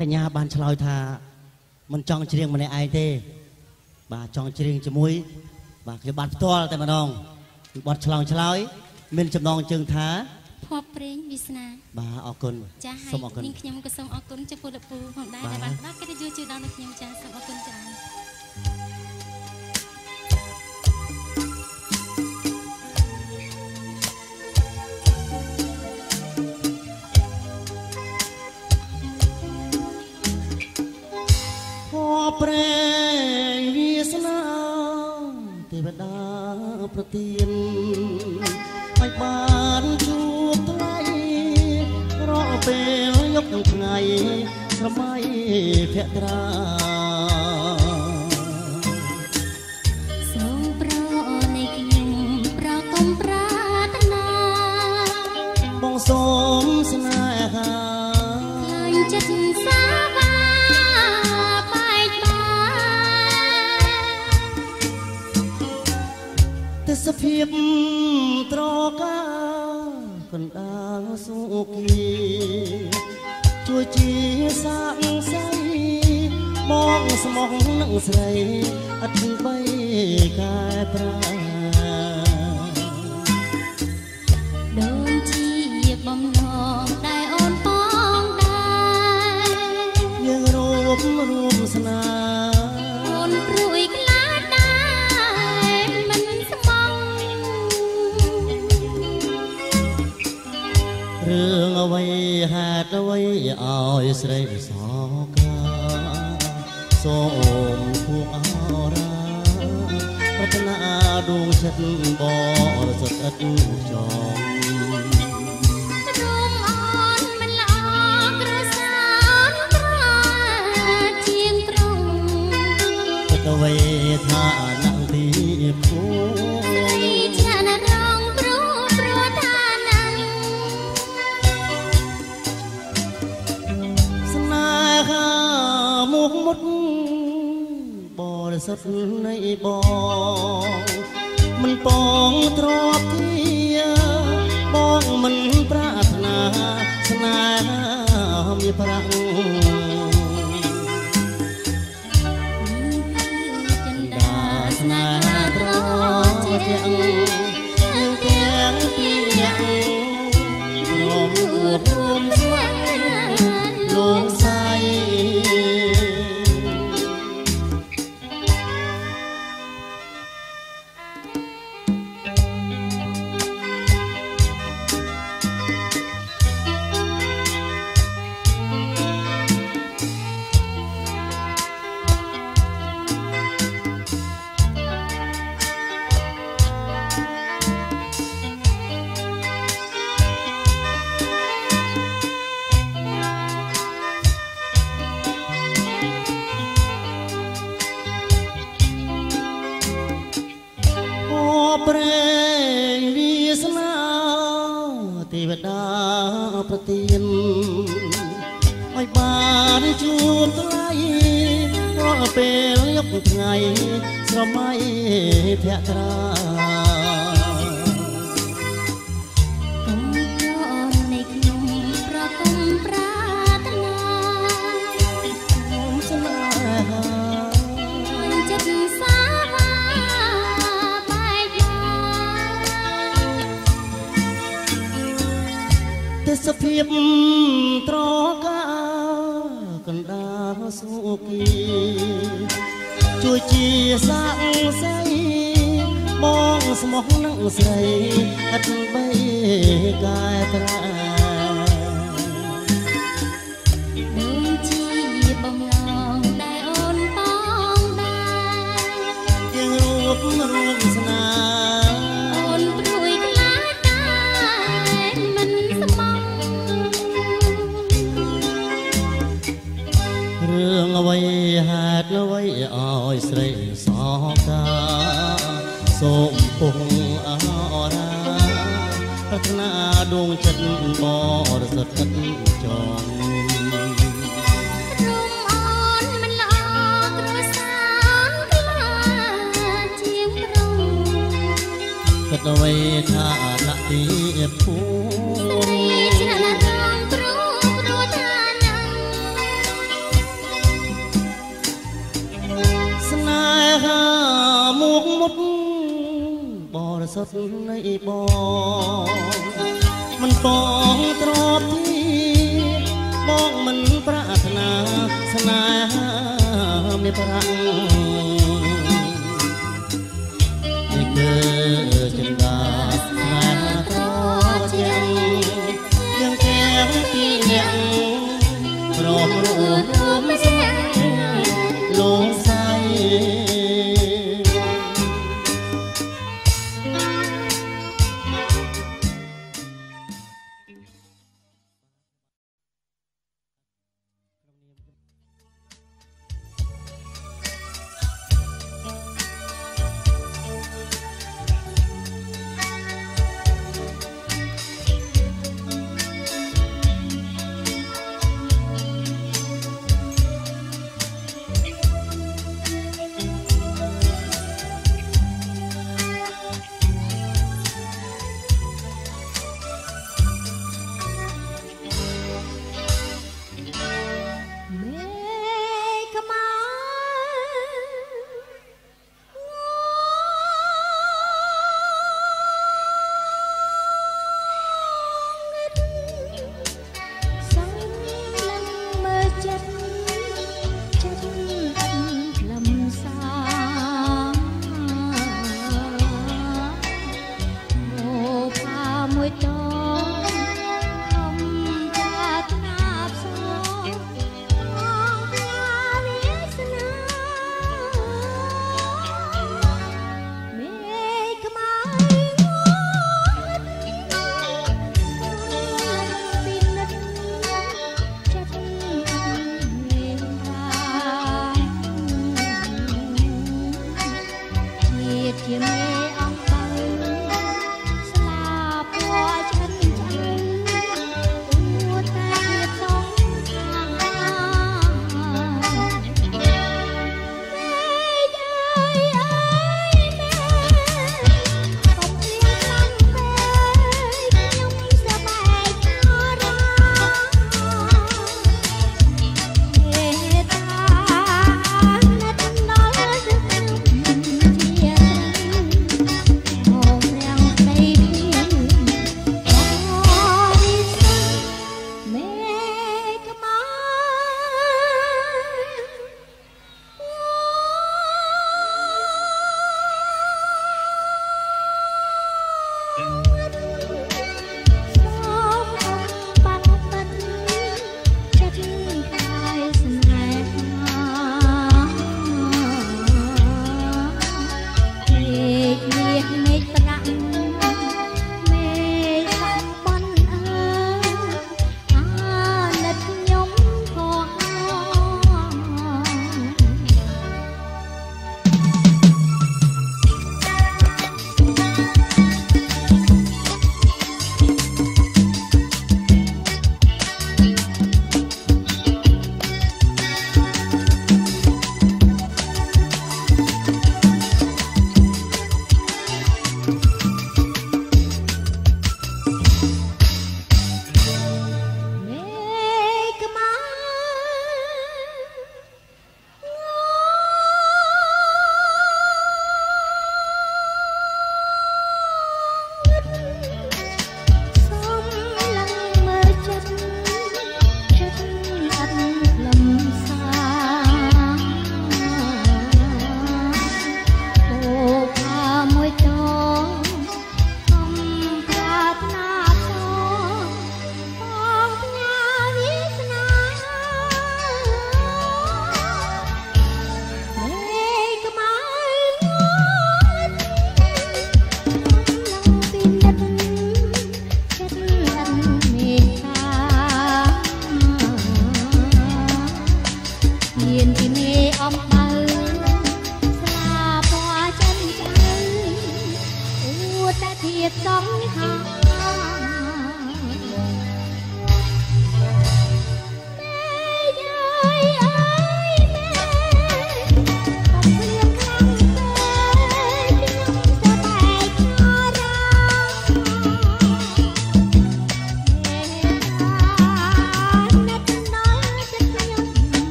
កញ្ញាបានឆ្លើយថាមិនចង់ច្រៀងម្នាក់ឯងទេបាទចង់ច្រៀងជាមួយបាទខ្ញុំបានផ្ទាល់តែម្ដងបទឆ្លើយមានចំណងជើងថាភ័ព្វព្រេងវាសនាបាទអរគុណសូមអរគុណខ្ញុំក៏សូមអរគុណចំពោះលោកពូផងដែរដែលបានផ្ដល់កិត្តិយសជូនដល់អ្នកខ្ញុំចាសូមអរគុណច្រើនព្រែងវាសនាទេវតាប្រទានឲ្យបានជួបថ្លៃរាល់ពេលយប់និងថ្ងៃស្រមៃភក្ត្រាសូមប្រនៃខ្ញុំប្រកុំប្រាថ្នាបងសូមស្នេហាខ្លាញ់ចិត្តសាវាទេសភាពត្រកាកណ្ដាលសុគីជួយជាសាកសៃបងស្មោះនឹងស្រីអត់បីកែប្រែដូចជាបំណងដែលអូនបងដែរយើងរួមស្នេហ៍អូនព្រួយខ្លាចដែរមិនស្មោះរឿងអ្វីហេតុអ្វីឲ្យស្រីសោកាសូមភួងអរាប្រាថ្នាដួងចិត្តបរិសុទ្ធឥតចងរួមអូនមិនល្អក្រសានត្រជាងត្រង់អ្វីថាណាំងទីភូស្រីចានរងព្រោះថាណាំស្នេហាមុខមុតបរិសុទ្ធនៃបងមិនពងទ្របធាបងមិនប្រាថ្នាស្នេហាមានប្រាំងស្នេហាត្រជាទាំងពីររួមរួមស្វែងលោកសាយព្រែងវាសនាទេវតាប្រទានឲ្យបានជួបថ្លៃរាល់ពេលយប់ថ្ងៃស្រមៃភក្ត្រា សភាពត្រកាកណ្ដាលសុគីជួយជាសាក់ស្អីបងស្មោះនឹងស្រីអត់បីកែត្រាដូចជាបំឡងដែលអូនបងដែរយើងរួមស្នាអូនព្រួយខ្លាចតែមិនស្មោះរឿងអ្វីហេតុអ្វីឲ្យស្រីសោកាសូមពុងអរាប្រាថ្នាដួងចិត្តបរិសុទ្ធចងរុំអូនមិនល្អគ្រួសារខ្លាជាងក្រុងគិតអ្វីថាដាក់ពីភូរីឆ្លាតរងព្រោះថាណាស្នេហាមុខមុតបរិសុទ្ធនៃបងមិនបងទ្រពទីបងមិនប្រាថ្នាស្នេហាមានប្រាក់នេះគឺចិន្តាស្នេហាត្រជាងយើងទាំងពីរនាក់ព្រមរួមស្នេហ៍លោកស្រី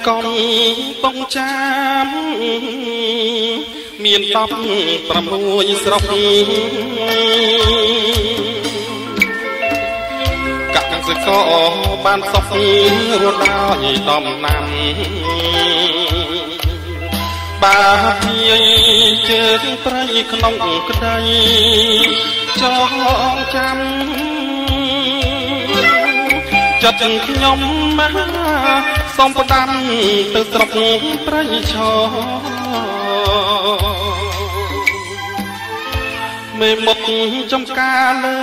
កំប៉ុងចាមមាន16ស្រុកកាក់សកបានសពរត់ដោយតំណាំបាភាយជើងព្រៃក្នុងក្តីចងចាំចិត្តខ្ញុំមកសូមផ្ដាំទៅស្រុកព្រៃឈរមេមុខចំការលើ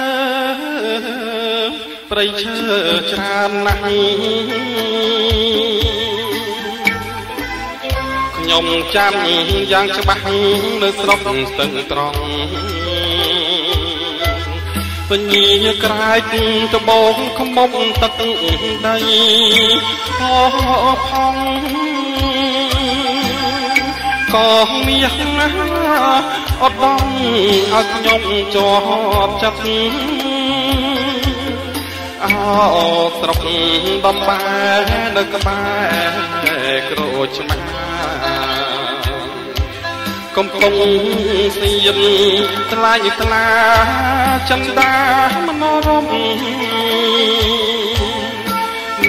ព្រៃឈើច្រើនណាស់ខ្ញុំចាំយ៉ាងច្បាស់នៅស្រុកស្ទឹងត្រង់ពញាក្រែកត្បូងខ្មុំទឹកដីអផងក៏មានណាអត់បងឲ្យខ្ញុំជាប់ចិត្តអោស្រុកបំបែនៅក្បែរក្រូចឆ្មាកំពុងសៀនថ្លៃថ្លាចន្ទាមនោរម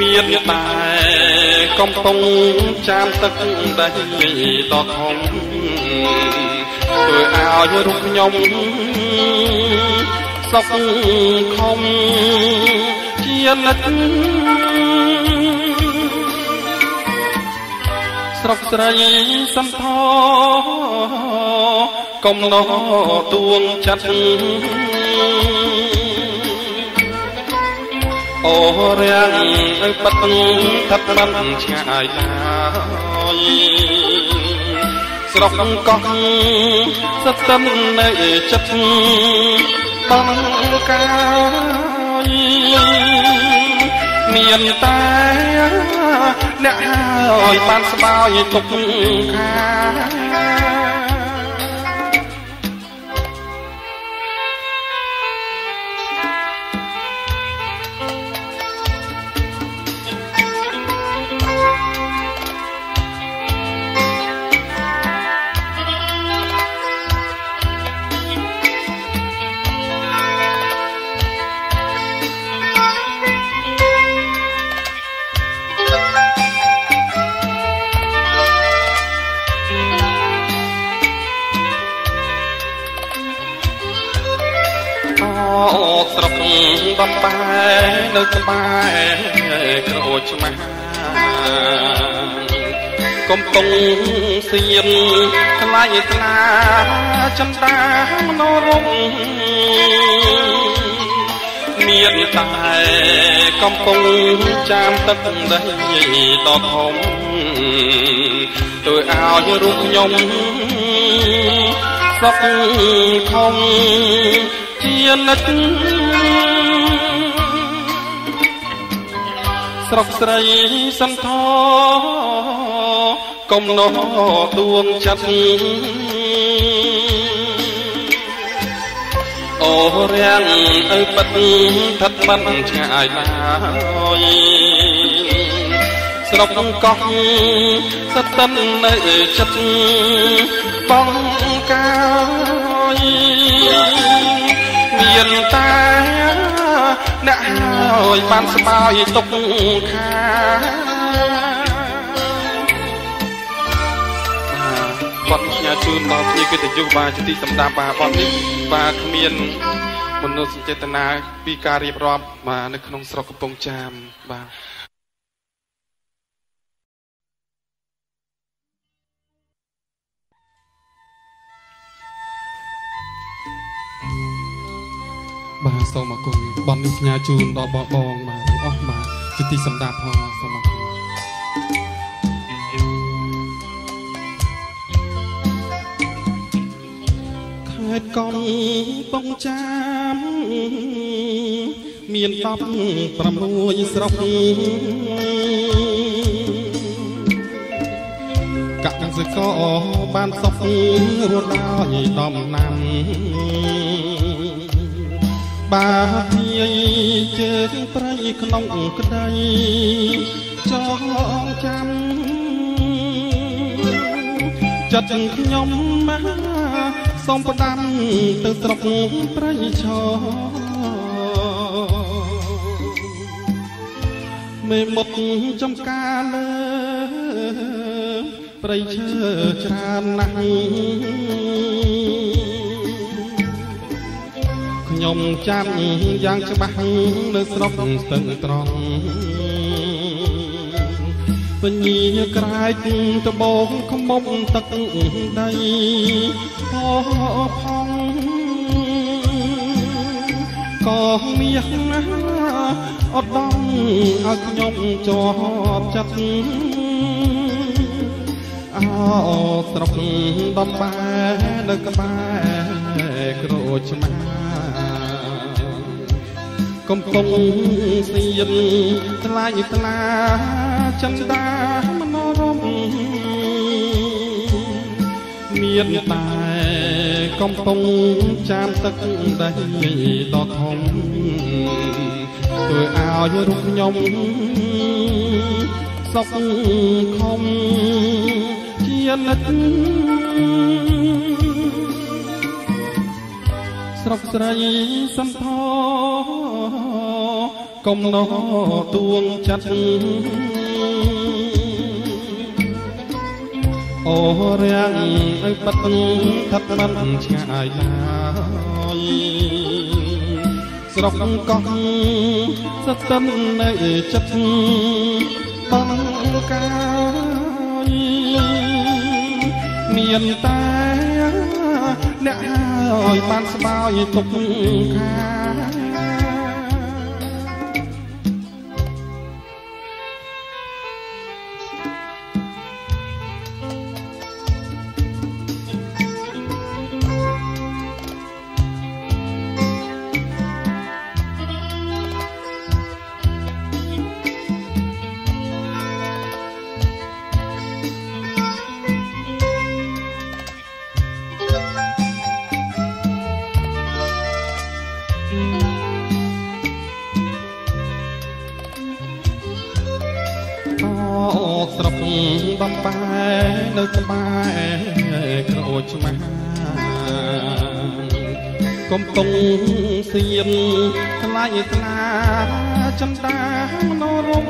មានតែកំពុងចាមទឹកដីតធំធ្វើឲ្យរូបខ្ញុំសុខខំជានិតស្រុកស្រីសំផកំណោទួងចិត្តអូរាំងបិទថាត់មិនឆ្ងាយឡើយស្រុកកោះស្ទឹងនៅចិត្តបងកាយមានតែអ្នកហើយបានស្បើយទុកខាស្រុកបំបែនៅក្បែរក្រូចឆ្មាកំពុងសៀនថ្លៃថ្លាចន្ទាមនោរមមានតែកំពុងចាមទឹកដីតធំធ្វើឲ្យរូបខ្ញុំសុខខំជានិតស្រុកស្រីសន្ធកំណោដួងចិត្ត អូរាំងអើបិទថិតបាត់ឆ្ងាយឡើយស្រុកកោះស្ទឹមនៅចិត្តបងកាយមានតែអ្នកហើយបានស្បើយទុកខាបាត់ផ្ញើជូនដល់ភ្ញៀវកិត្តិយសបាទជាទីសម្ដាប់បាទបាត់នេះបាទគ្មានមនោសញ្ចេតនាពីការរៀបរាប់បាទនៅក្នុងស្រុកកំពង់ចាមបាទបាទសូមអរគុណបាននេះផ្ញើជូនដល់បងបងបាទទាំងអស់បាទជាទីសម្ដាប់ផងសូមអរគុណខេត្តកំពង់ចាមមាន16ស្រុកកសិករបានសុខរស់ដោយដំណាំបាទធាយជើងព្រៃក្នុងក្តីចងចាំចិត្តខ្ញុំមកសូមផ្ដាំទៅស្រុកព្រៃឈរមេមុតចំការលើព្រៃឈើច្រើនណាស់ខ្ញុំចាំយ៉ាងច្បាស់នៅស្រុកស្ទឹងត្រង់ពញាក្រែកត្បូងខ្មុំទឹកដីផផងក៏មាសណាអត់ដំឲ្យខ្ញុំជាប់ចិត្តអោស្រុកដំបែនៅក្បែរក្រូចឆ្មាកំពុងសៀនថ្លៃថ្លាចន្ទាមនោរមមានតែកំពុងចាមទឹកដីដ៏ធំធ្វើឲ្យរូបខ្ញុំសុខខំជានិតស្រុកស្រីសំផកុំណោទួងចិត្តអូរាំងឲ្យបិទថិតមិនឆ្ងាយឡើយស្រុកកោះស្ទឹមនៅចិត្តបងកាយមានតែអ្នកហើយបានស្បើយទុកខាស្រុកបំបែនៅក្បែរក្រូចឆ្មាកំពុងសៀនថ្លៃថ្លាចន្ទាមនោរម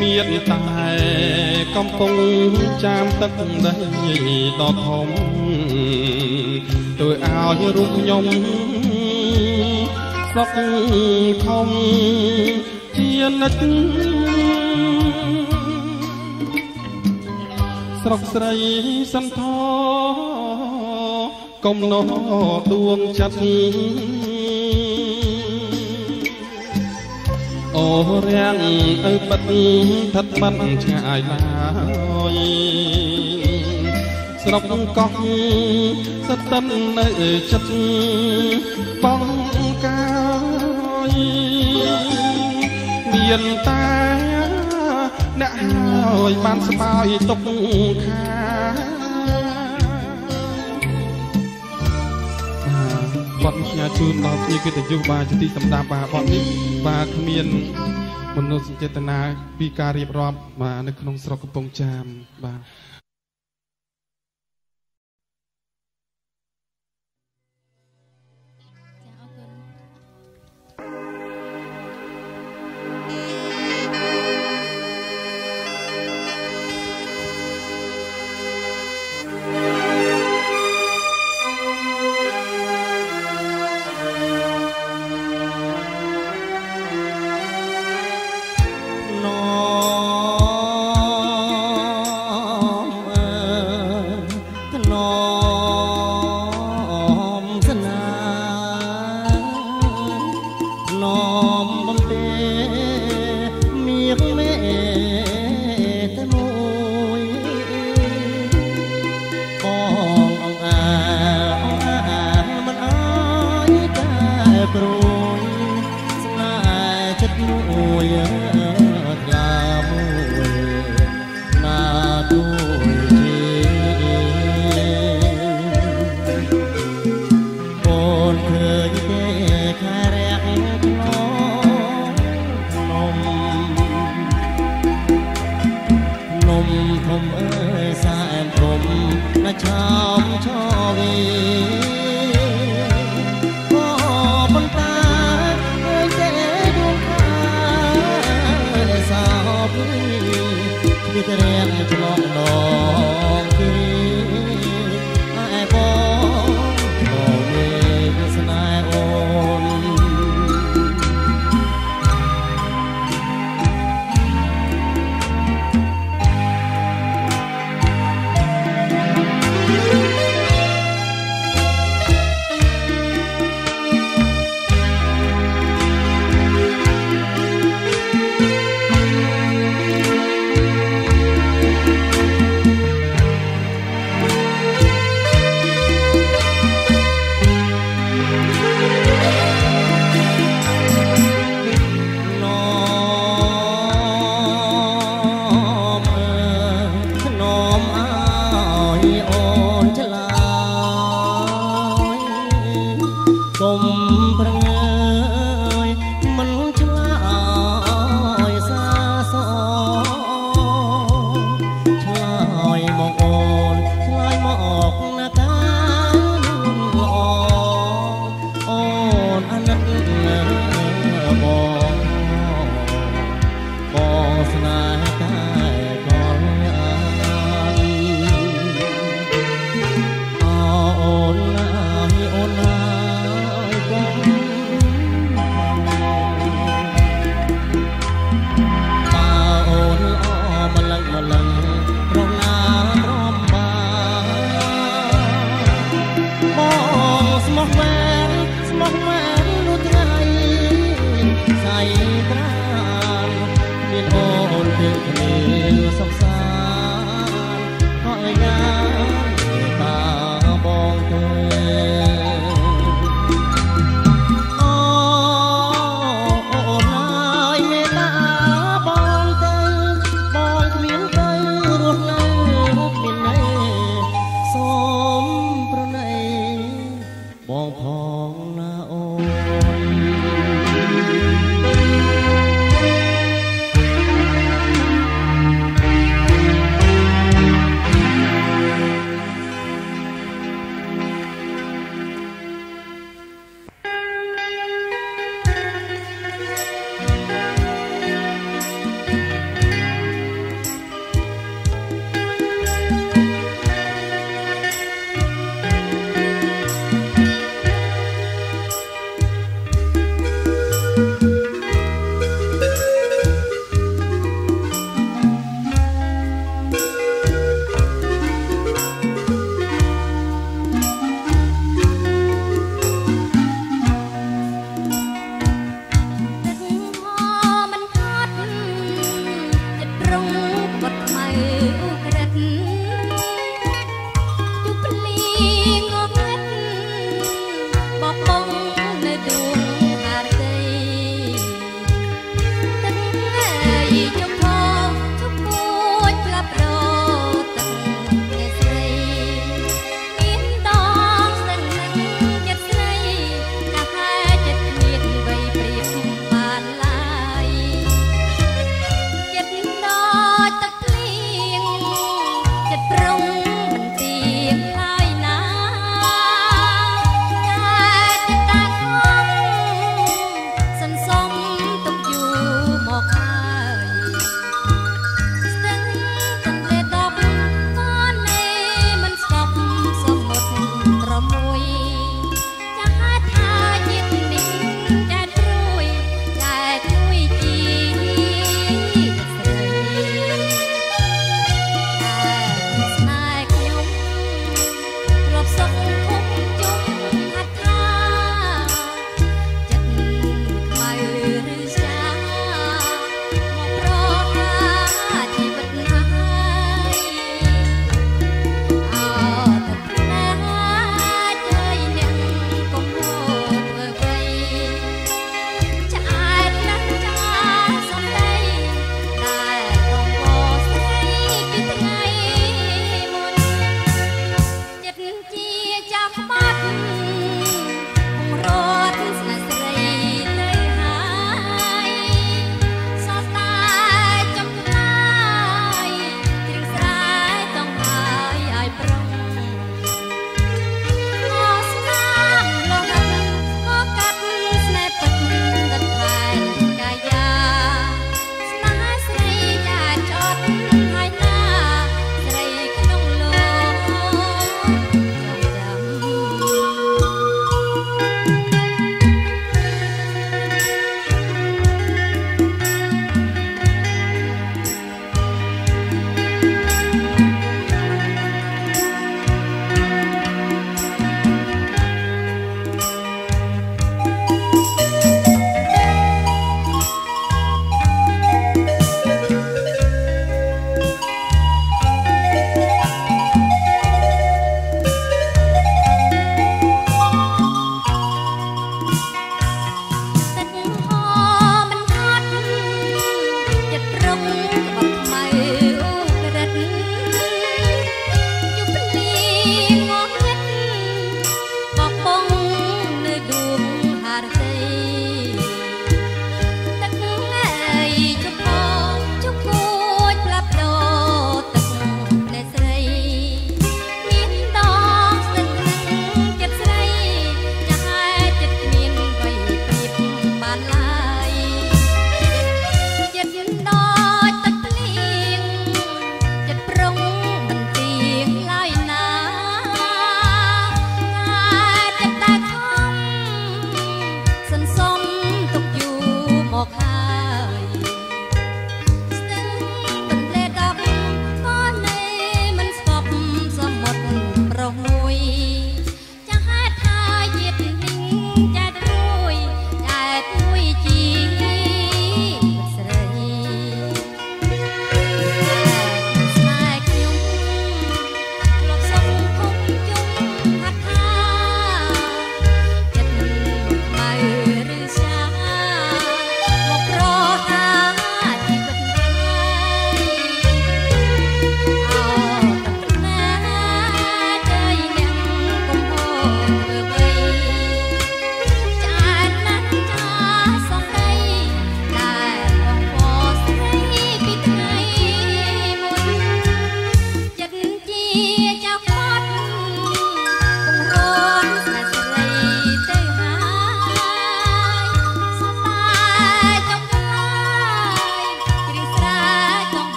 មានតែកំពុងចាមទឹកដីដ៏ធំធ្វើឲ្យរូបខ្ញុំសុខខំជានិតស្រុកស្រីសន្ធកុំណោដួងចិត្តអូរាំងឲ្យបិទថិតមិនឆ្ងាយឡើយស្រុកកោះស្ទឹមនៅចិត្តបងកាយមានតែអ្នកហើយបានស្បើយទុកខា តនេះផ្ញើជូនដល់ភ្ញៀវកិត្តិយសបាទជាទីសម្ដាប់បាទបទនេះបាទគ្មានមនោសញ្ចេតនាពីការរៀបរាប់បាទនៅក្នុងស្រុកកំពង់ចាមបាទ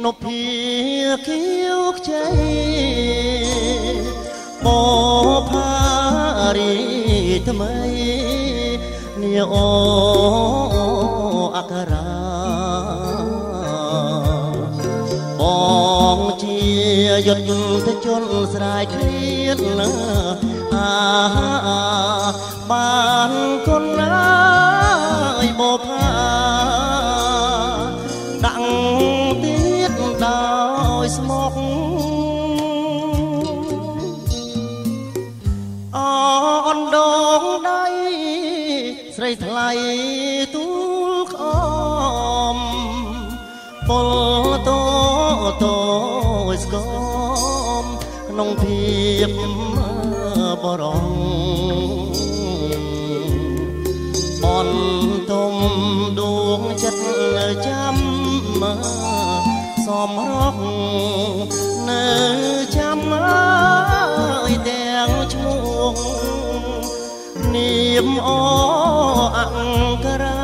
นพพีเขียวใจโมพารีทำไมเนี่ยโออักราบองเชียหยุดจะจนสลายเครียดนะบ้านคนน้อยโบพาดังเตียดดาวสมกอ่อนดองได้ใส่ทลายตุกอมปลโตโตสกอมน้องเพียบบรองบอนตมดวงจัดจำมาสอมรอกเนื้อจำมาแดงชมวงนิ่มอ้ออังกรา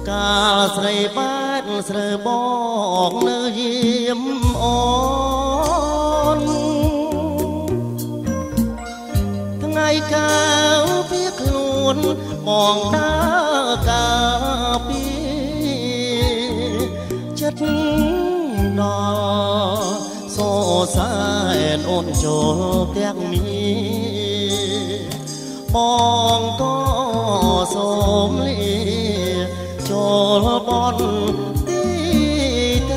กาใส่บ้านใส่บอกเนื้อยิ้มอ่อนทั้งไงกาวเพียกลุนมองหน้ากาปีจัดดอโซสายโอนโจแก้งมีมองก็สมลีโจบอนตีเต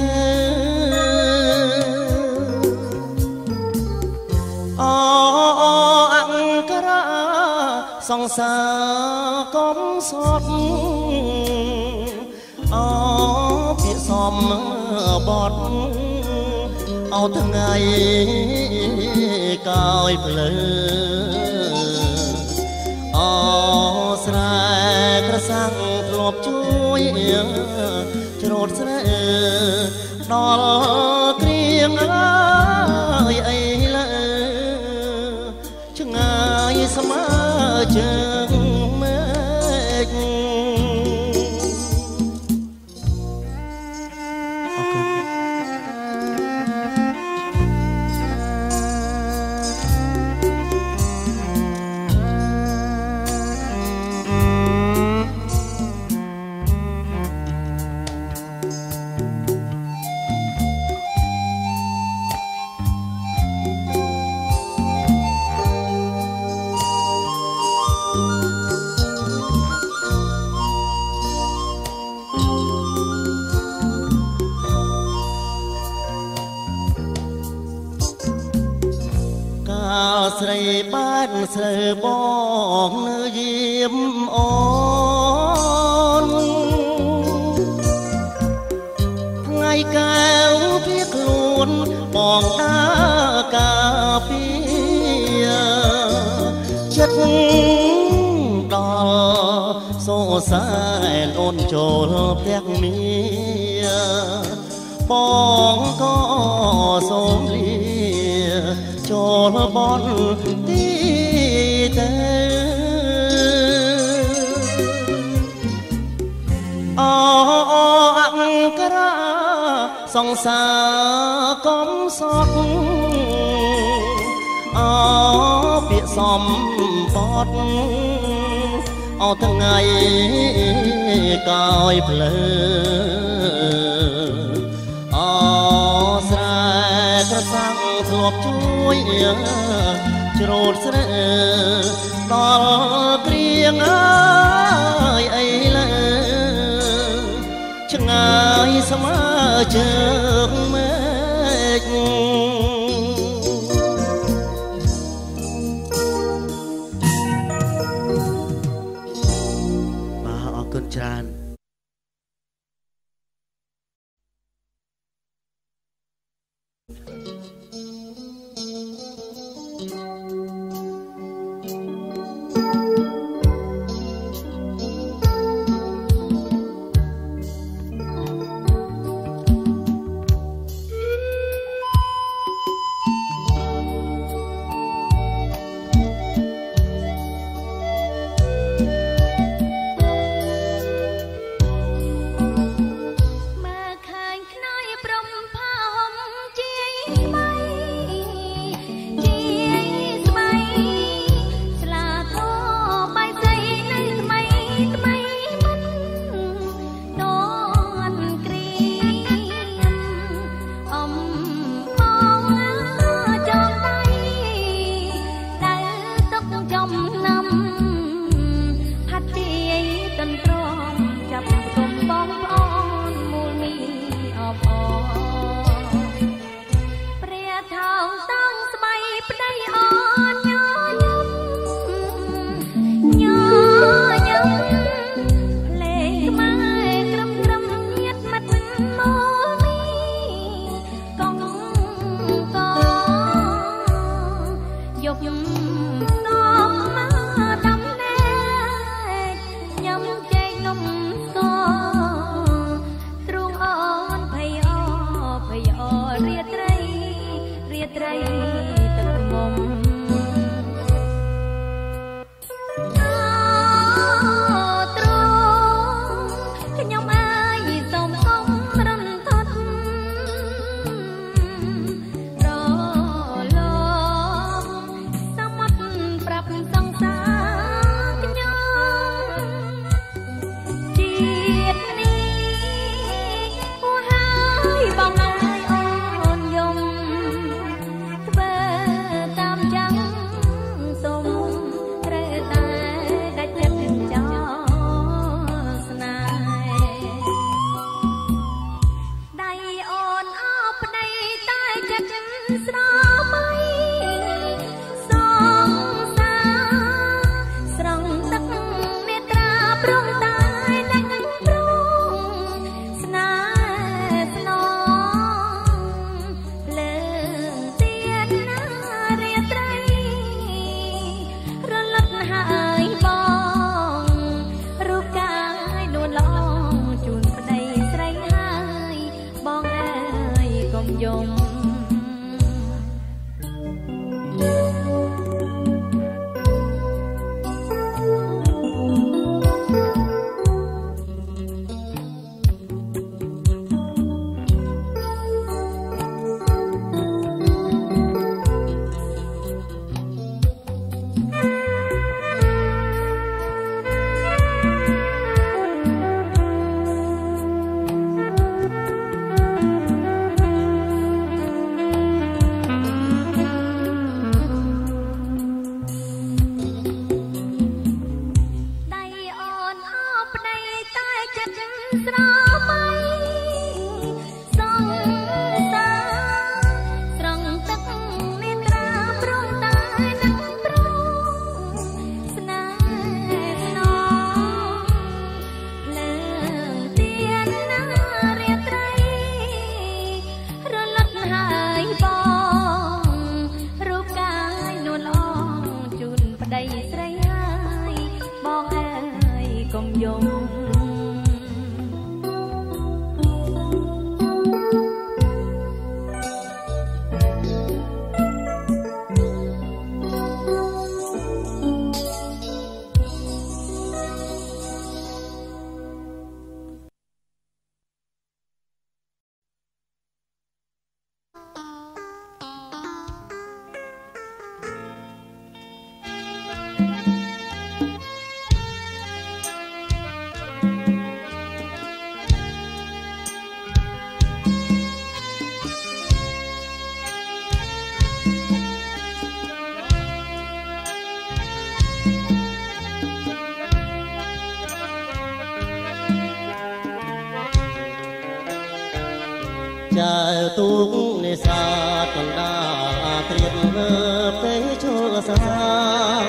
อังกราสองสาก้มสดเปียสอมบอดเอาทั้งไงกายเปลือสลายกระสังกลบช่วยจรดเสนดอลเกรียงไอ้ละช่างไงสมาเจิงเมฆใส่บ้านใส่บอกเนื้อยิ้มอ่อนไงแก้วเพียกลุนมองหน้ากาเปียชัดดอโซสายโอนโจลแพกเมียปองก็สมเลียโจลบอนตีเตอังกราสองสาก้มสดเปียสอมปอดเอาทั้งไงกายเปลือสายกระสังสวบช่วยจรดเสนดอลเกรียงไอ้ละช่างไงสมาเจิงเมฆมาออกกุญจาน เ Trời tuôn nề xa còn đà triệt ngơ tế cho xa xa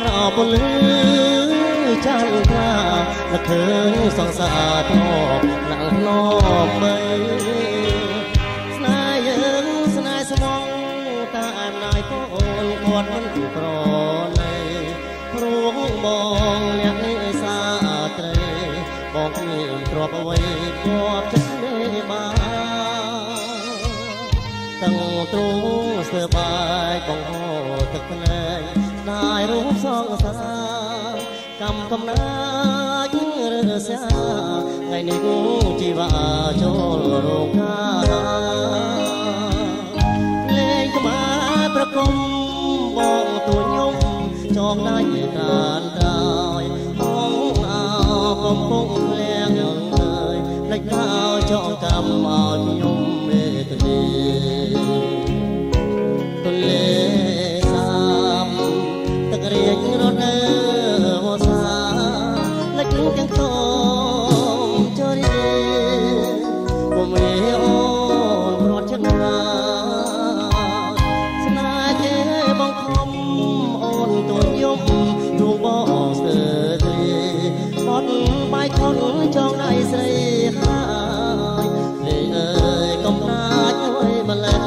rào bồn lưới chân ca là thương song xa thọ nặng lo mây snai dân snai smong ta em nai con con vẫn pro này ruộng bong nhạc nề xa tre bong nhìn trọp away trọp chất nề ba tăng trung sơ bài còn hồ thực này đại rút song xa cầm nát rửa xa ngày này cũng chỉ và cho đồ ca lên cái máประคมบอกตัวnhungจองได้การตายห้องเอากลมคงแรงเลยในข้าวจองกำเอายมเมตตีตุเลสามตะเกียงรถเนื้อหัวสาและกินกันทองจอดีผมไม่อ่อนรถชักนาสนาเจ็บบังคมอ่อนตัวยมดูบ่อเสือตีบอลใบคนจองได้ใส่ข้าเลยเอ่ยกำนาช่วยมาเล่น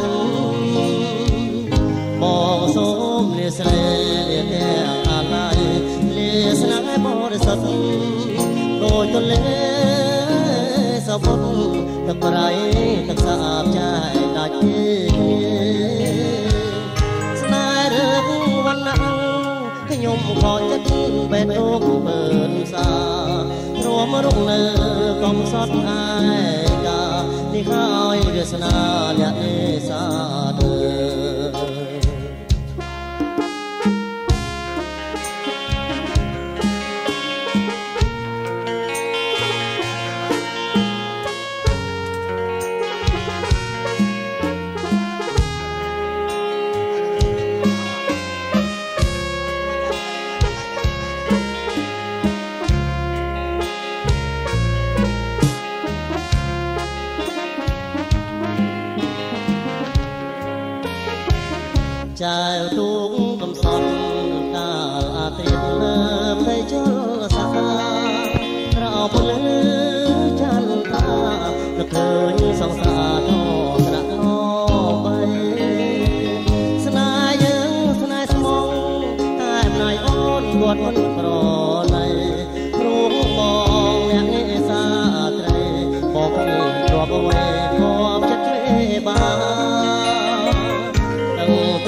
บอกสมเลี้ยเสลเลี้ยแก่อะไรเลี้ยสนายบริสุทธิ์โดยตัวเลี้ยสะบดตะไคร้ตะสาบใจได้สนายเรื่องวันนั้นขยมขอจะดิ้นเป็นโอกเปิดสารวมรุ่งเนือกองสดอายกาที่ข้าวเดือดสนาเนี่ยเอสาเดใจทุกคำสอนกาอาเตรียมเริ่มได้จนสาเราพลือจันทาและเคยสองสาทอสระลอไปสนายยังสนายสมองตายนายอ้อนบวชมันกรอในรู้มองอย่างนี้สาเตรบอกให้รอบเอาไว้ขอบจะเทบา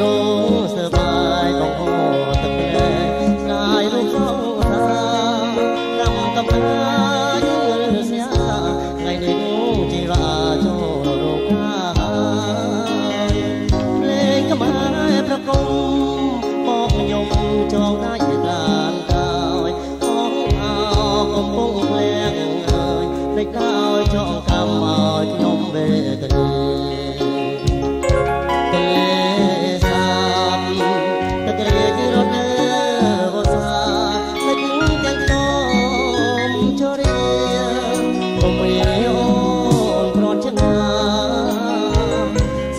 ตรงสบายของพ่อตะเกียงนายรูปสองตากำนาเยือเสียไงในหูจีว่าโจโรคายเพลงก็มาประกมมองยมจองได้การกายห้องเอากมปุ้งแรงเอ่ยได้ก้าวจองกำเอายมเบตรีบ ông ơi ôn tròn chân ngà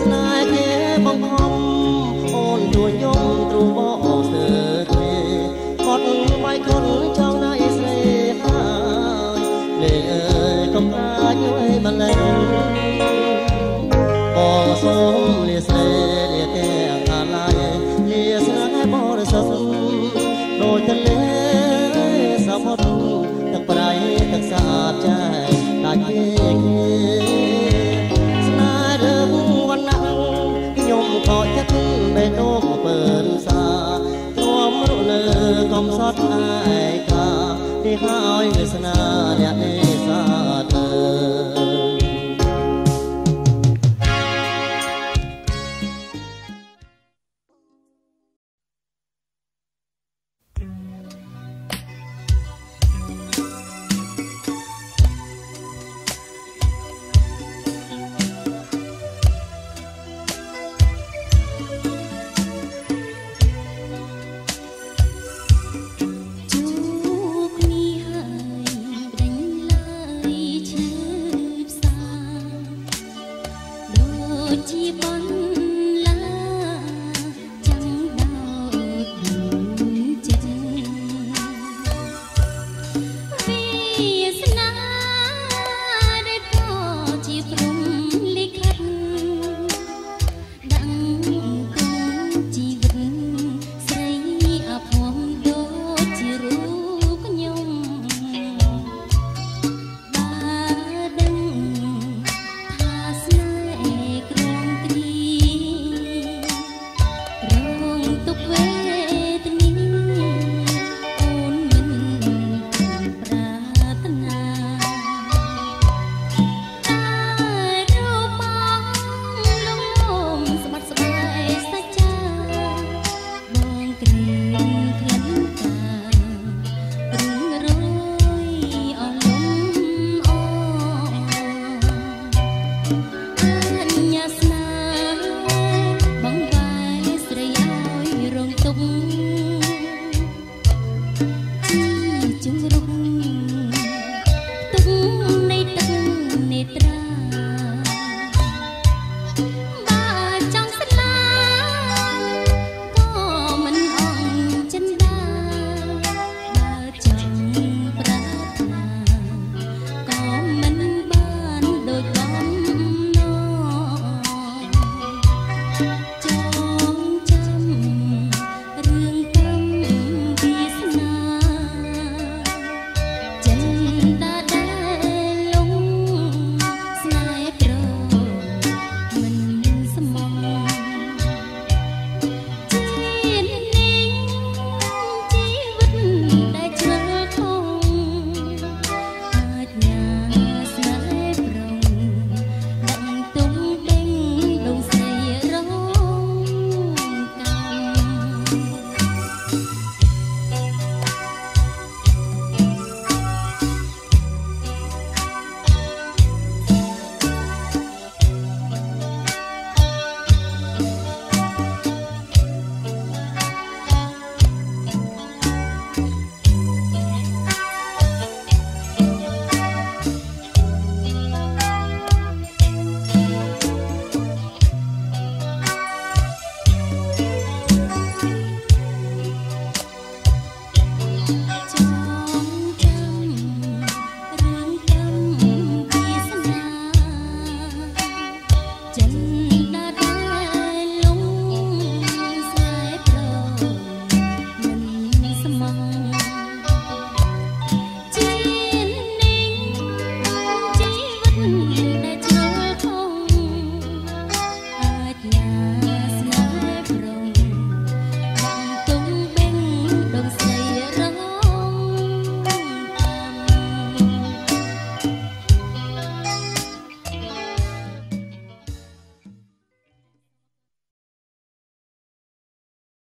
snai thế bông hồng ôn chùa nhung tru bỏ sờ thế con bay con trong nay say hai lệ ơi công ta nhớ mà lên bỏ xuống lìa xe lìa kẻ ngàn lại lìa xe bỏ đời sông đôi chân lê sao mất thật bày thật xa trái đại kia snai đườngวันนังยมขอจัดไปโลกเปิดสารวมรุ่นเลือกอมสอดไอ้ข้าที่หายเวสนา